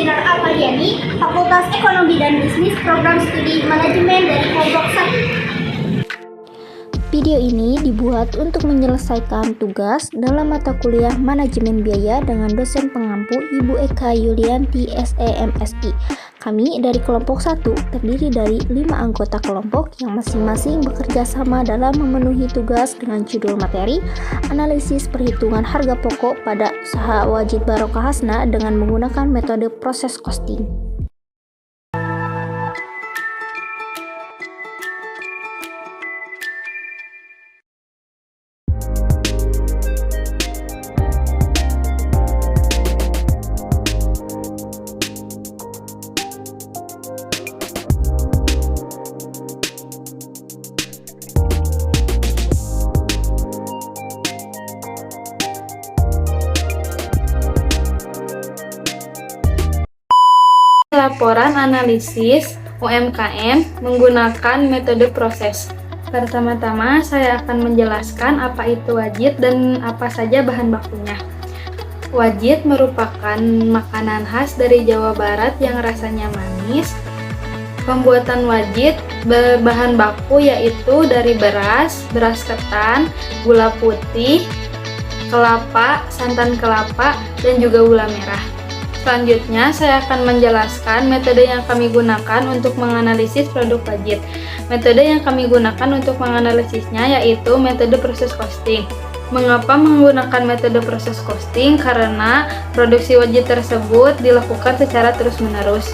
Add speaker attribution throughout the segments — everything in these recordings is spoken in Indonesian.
Speaker 1: Eminar Apariani, Fakultas Ekonomi dan Bisnis, Program Studi Manajemen dari kelompok 1.
Speaker 2: Video ini dibuat untuk menyelesaikan tugas dalam mata kuliah Manajemen Biaya dengan dosen pengampu Ibu Eka Yulianti SEMSI. Kami dari kelompok 1 terdiri dari 5 anggota kelompok yang masing-masing bekerja sama dalam memenuhi tugas dengan judul materi analisis perhitungan harga pokok pada usaha wajib barokah hasna dengan menggunakan metode proses costing.
Speaker 3: Laporan analisis UMKM menggunakan metode proses. Pertama-tama saya akan menjelaskan apa itu wajit dan apa saja bahan bakunya. Wajit merupakan makanan khas dari Jawa Barat yang rasanya manis. Pembuatan wajit berbahan baku yaitu dari beras ketan, gula putih, kelapa, santan kelapa, dan juga gula merah. Selanjutnya, saya akan menjelaskan metode yang kami gunakan untuk menganalisis produk wajit. Metode yang kami gunakan untuk menganalisisnya yaitu metode proses costing. Mengapa menggunakan metode proses costing? Karena produksi wajit tersebut dilakukan secara terus-menerus.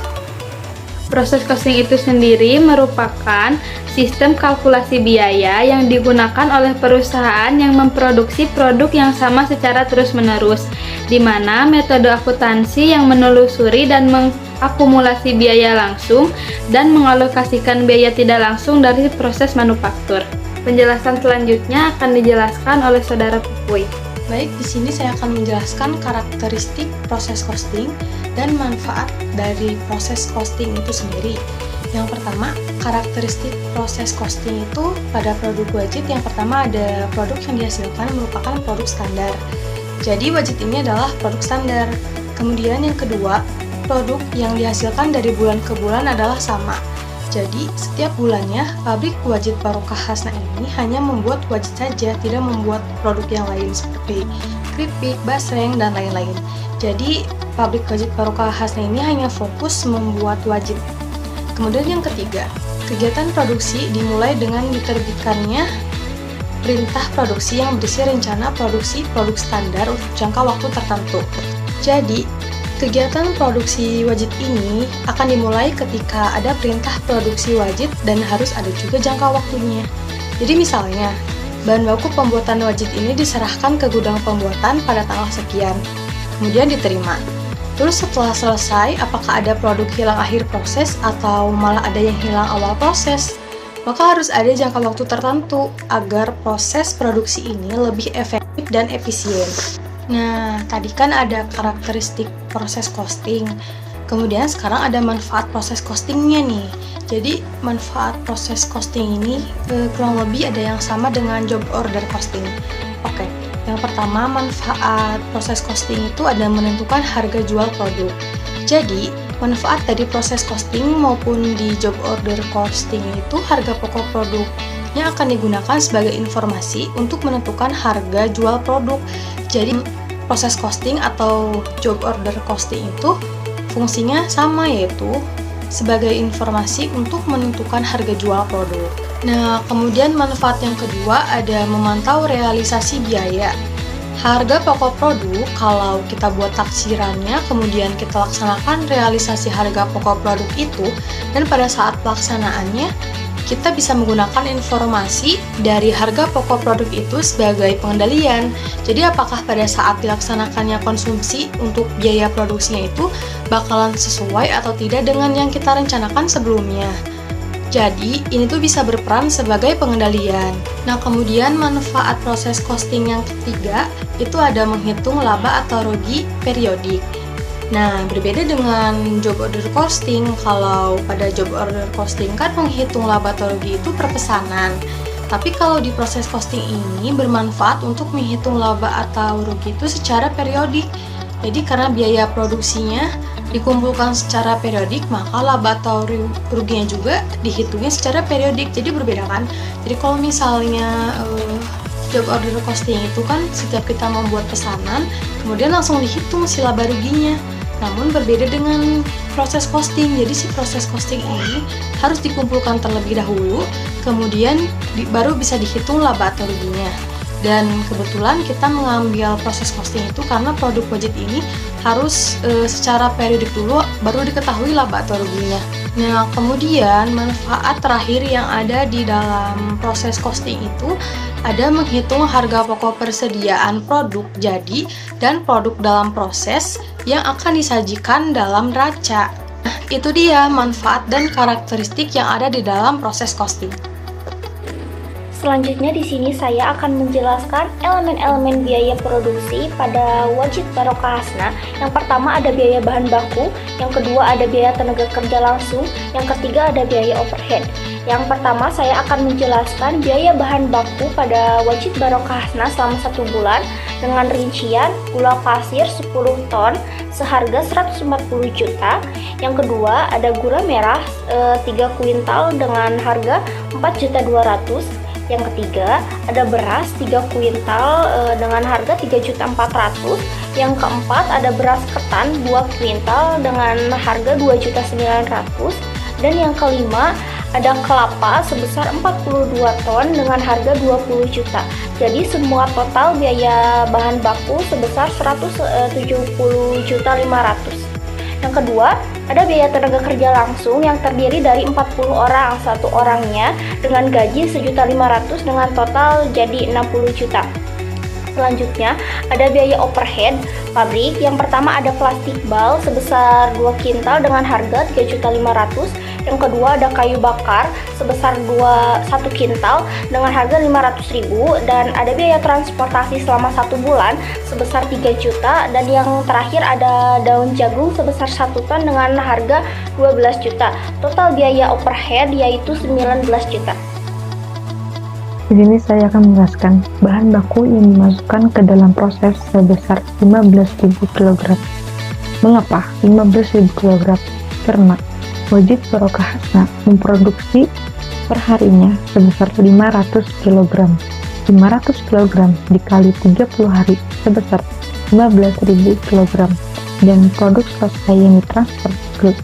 Speaker 3: Proses costing itu sendiri merupakan sistem kalkulasi biaya yang digunakan oleh perusahaan yang memproduksi produk yang sama secara terus-menerus, di mana metode akuntansi yang menelusuri dan mengakumulasi biaya langsung dan mengalokasikan biaya tidak langsung dari proses manufaktur. Penjelasan selanjutnya akan dijelaskan oleh Saudara Pupuy.
Speaker 4: Baik, di sini saya akan menjelaskan karakteristik proses costing dan manfaat dari proses costing itu sendiri. Yang pertama, karakteristik proses costing itu pada produk wajit yang pertama ada produk yang dihasilkan merupakan produk standar. Jadi wajit ini adalah produk standar. Kemudian yang kedua, produk yang dihasilkan dari bulan ke bulan adalah sama. Jadi setiap bulannya pabrik wajit barokah hasna ini hanya membuat wajit saja, tidak membuat produk yang lain seperti keripik, basreng, dan lain-lain. Jadi pabrik wajit barokah hasna ini hanya fokus membuat wajit. Kemudian yang ketiga, kegiatan produksi dimulai dengan diterbitkannya perintah produksi yang berisi rencana produksi produk standar untuk jangka waktu tertentu. Jadi, kegiatan produksi wajit ini akan dimulai ketika ada perintah produksi wajit dan harus ada juga jangka waktunya. Jadi misalnya, bahan baku pembuatan wajit ini diserahkan ke gudang pembuatan pada tanggal sekian, kemudian diterima. Terus setelah selesai, apakah ada produk hilang akhir proses atau malah ada yang hilang awal proses? Maka harus ada jangka waktu tertentu agar proses produksi ini lebih efektif dan efisien. Nah, tadi kan ada karakteristik proses costing. Kemudian sekarang ada manfaat proses costingnya nih. Jadi, manfaat proses costing ini kurang lebih ada yang sama dengan job order costing. Oke, yang pertama manfaat proses costing itu ada menentukan harga jual produk. Jadi, manfaat dari proses costing maupun di job order costing itu harga pokok produknya akan digunakan sebagai informasi untuk menentukan harga jual produk. Jadi, proses costing atau job order costing itu fungsinya sama, yaitu sebagai informasi untuk menentukan harga jual produk. Nah, kemudian manfaat yang kedua ada memantau realisasi biaya. Harga pokok produk, kalau kita buat taksirannya, kemudian kita laksanakan realisasi harga pokok produk itu, dan pada saat pelaksanaannya, kita bisa menggunakan informasi dari harga pokok produk itu sebagai pengendalian. Jadi apakah pada saat dilaksanakannya konsumsi untuk biaya produksinya itu bakalan sesuai atau tidak dengan yang kita rencanakan sebelumnya. Jadi ini tuh bisa berperan sebagai pengendalian. Nah, kemudian manfaat proses costing yang ketiga itu ada menghitung laba atau rugi periodik. Nah, berbeda dengan job order costing, kalau pada job order costing kan menghitung laba atau rugi itu per pesanan. Tapi kalau di proses costing ini bermanfaat untuk menghitung laba atau rugi itu secara periodik. Jadi karena biaya produksinya dikumpulkan secara periodik, maka laba atau ruginya juga dihitungnya secara periodik. Jadi berbeda kan? Jadi kalau misalnya job order costing itu kan setiap kita membuat pesanan, kemudian langsung dihitung si laba ruginya. Namun berbeda dengan proses costing. Jadi si proses costing ini harus dikumpulkan terlebih dahulu, kemudian baru bisa dihitung laba atau ruginya. Dan kebetulan kita mengambil proses costing itu karena produk budget ini harus secara periodik dulu baru diketahui laba atau ruginya. Nah, kemudian manfaat terakhir yang ada di dalam proses costing itu ada menghitung harga pokok persediaan produk jadi dan produk dalam proses yang akan disajikan dalam neraca. Nah, itu dia manfaat dan karakteristik yang ada di dalam proses costing.
Speaker 2: Selanjutnya di sini saya akan menjelaskan elemen-elemen biaya produksi pada wajib barokah hasna. Yang pertama ada biaya bahan baku, yang kedua ada biaya tenaga kerja langsung, yang ketiga ada biaya overhead. Yang pertama saya akan menjelaskan biaya bahan baku pada wajib barokah hasna selama 1 bulan dengan rincian gula pasir 10 ton seharga 140 juta. Yang kedua ada gula merah 3 kuintal dengan harga 4.200.000. Yang ketiga, ada beras 3 kuintal dengan harga 3.400.000. Yang keempat, ada beras ketan 2 kuintal dengan harga 2.900.000. Dan yang kelima, ada kelapa sebesar 42 ton dengan harga 20 juta. Jadi semua total biaya bahan baku sebesar 170.500.000. Yang kedua, ada biaya tenaga kerja langsung yang terdiri dari 40 orang, satu orangnya dengan gaji 1.500.000 dengan total jadi 60 juta. Selanjutnya, ada biaya overhead pabrik. Yang pertama ada plastik bal sebesar 2 kintal dengan harga 3.500.000. Yang kedua ada kayu bakar sebesar 1 kintal dengan harga 500.000. Dan ada biaya transportasi selama 1 bulan sebesar 3 juta. Dan yang terakhir ada daun jagung sebesar 1 ton dengan harga 12 juta. Total biaya overhead yaitu 19 juta.
Speaker 5: Di sini saya akan menjelaskan bahan baku yang dimasukkan ke dalam proses sebesar 15.000 kg. Mengapa 15.000 kg? Karena wajib barokah hasna memproduksi perharinya sebesar 500 kg. 500 kg dikali 30 hari sebesar 15.000 kg. Dan produk selesai yang ditransfer ke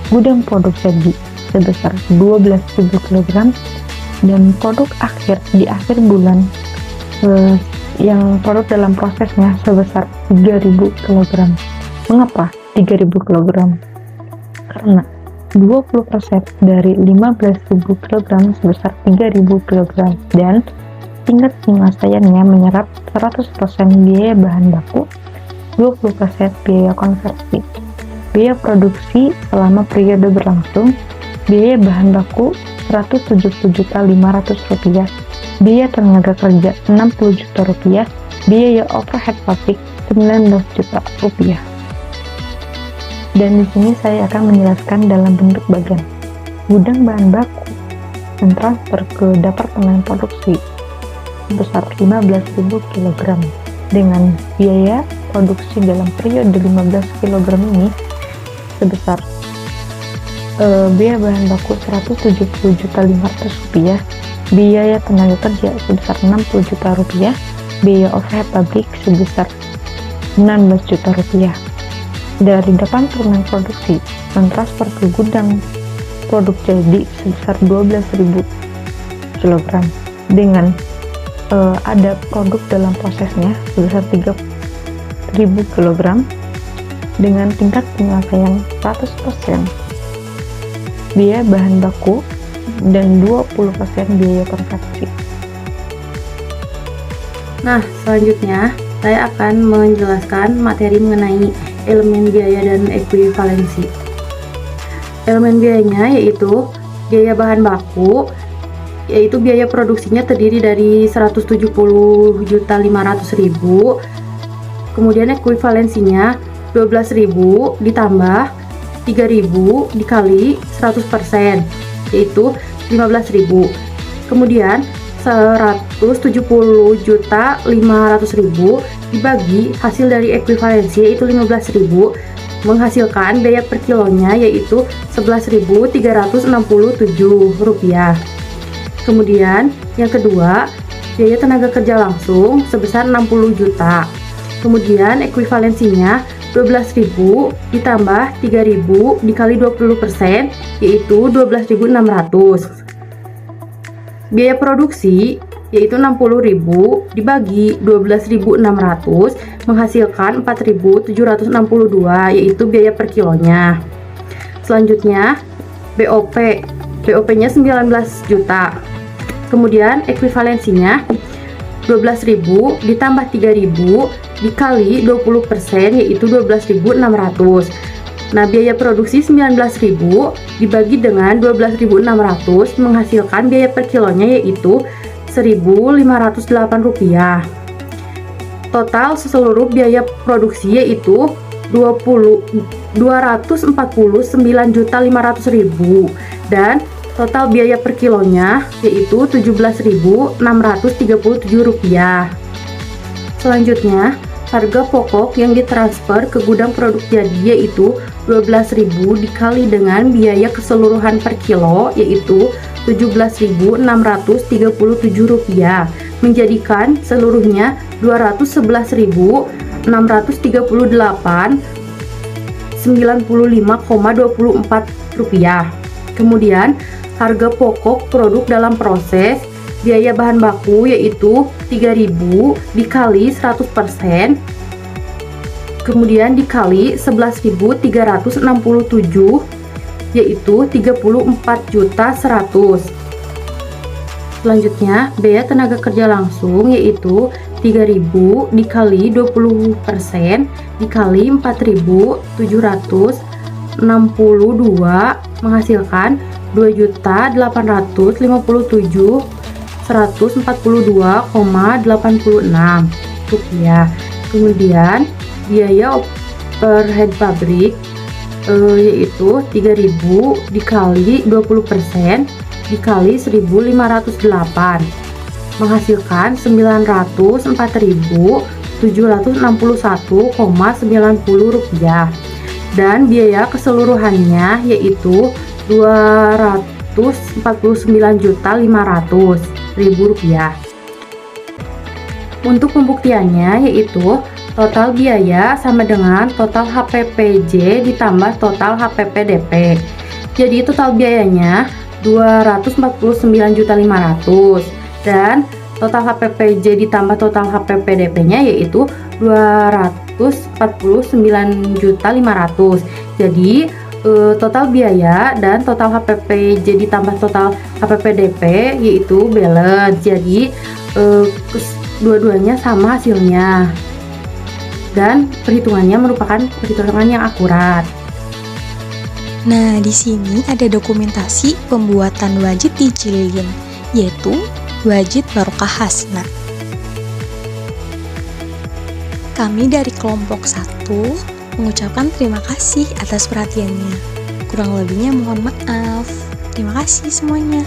Speaker 5: gudang produk jadi sebesar 12.000 kg. Dan produk akhir di akhir bulan yang produk dalam prosesnya sebesar 3.000 kg. Mengapa 3.000 kg? Karena 20% dari 15.000 kg sebesar 3.000 kg dan tingkat penyelesaiannya menyerap 100% biaya bahan baku, 20% biaya konversi. Biaya produksi selama periode berlangsung, biaya bahan baku Rp170.500, biaya tenaga kerja Rp60 juta, biaya overhead pabrik Rp19 juta. Dan di sini saya akan menjelaskan dalam bentuk bagian. Gudang bahan baku mentransfer ke departemen produksi sebesar 15.000 kg dengan biaya produksi dalam periode 15 kg ini sebesar biaya bahan baku Rp170.500, biaya tenaga kerja sebesar Rp60 juta, biaya overhead pabrik sebesar Rp19 juta. Dari departemen produksi mentransfer ke gudang produk jadi sebesar 12.000 kg dengan ada produk dalam prosesnya sebesar 3.000 kg dengan tingkat penyelesaian 100% biaya bahan baku dan 20% biaya konversi.
Speaker 6: Nah, selanjutnya saya akan menjelaskan materi mengenai elemen biaya dan ekuivalensi. Elemen biayanya yaitu biaya bahan baku, yaitu biaya produksinya terdiri dari 170.500.000. Kemudian ekuivalensinya 12.000 ditambah 3.000 dikali 100%, yaitu 15.000. Kemudian 170.500.000 dibagi hasil dari ekuivalensi yaitu 15.000 menghasilkan biaya per kilonya yaitu Rp11.367. Kemudian yang kedua, biaya tenaga kerja langsung sebesar 60 juta. Kemudian ekuivalensinya 12.000 ditambah 3.000 dikali 20% yaitu 12.600. Biaya produksi yaitu 60.000 dibagi 12.600 menghasilkan 4.762 yaitu biaya per kilonya. Selanjutnya BOP-nya 19 juta. Kemudian ekuivalensinya 12.000 ditambah 3.000 dikali 20% yaitu 12.600. Nah, biaya produksi 19.000 dibagi dengan 12.600 menghasilkan biaya per kilonya yaitu Rp1.508. Total seluruh biaya produksi yaitu Rp249.500.000 dan total biaya per kilonya yaitu Rp17.637. Selanjutnya, harga pokok yang ditransfer ke gudang produk jadi yaitu 12.000 dikali dengan biaya keseluruhan per kilo yaitu Rp17.637 menjadikan seluruhnya Rp211.638,95,24. Kemudian harga pokok produk dalam proses biaya bahan baku yaitu 3.000 dikali 100%, kemudian dikali 11.367 yaitu 34.100. Selanjutnya, biaya tenaga kerja langsung yaitu 3.000 dikali 20% dikali 4.762 menghasilkan 2.857.142,86 rupiah. Kemudian biaya overhead pabrik yaitu 3.000 dikali 20% dikali 1.508 menghasilkan 904.761,90 rupiah. Dan biaya keseluruhannya yaitu Rp249.500.000 rupiah. Untuk pembuktiannya yaitu total biaya sama dengan total HPPJ ditambah total HPPDP. Jadi total biayanya Rp249.500 dan total HPPJ ditambah total HPPDP-nya yaitu Rp249.500. Jadi total biaya dan total HPPJ ditambah total HPPDP yaitu balance. Jadi dua-duanya sama hasilnya dan perhitungannya merupakan perhitungan yang akurat.
Speaker 7: Nah, di sini ada dokumentasi pembuatan wajit di Cililin, yaitu wajit Barokah Hasna. Kami dari kelompok 1 mengucapkan terima kasih atas perhatiannya. Kurang lebihnya mohon maaf. Terima kasih semuanya.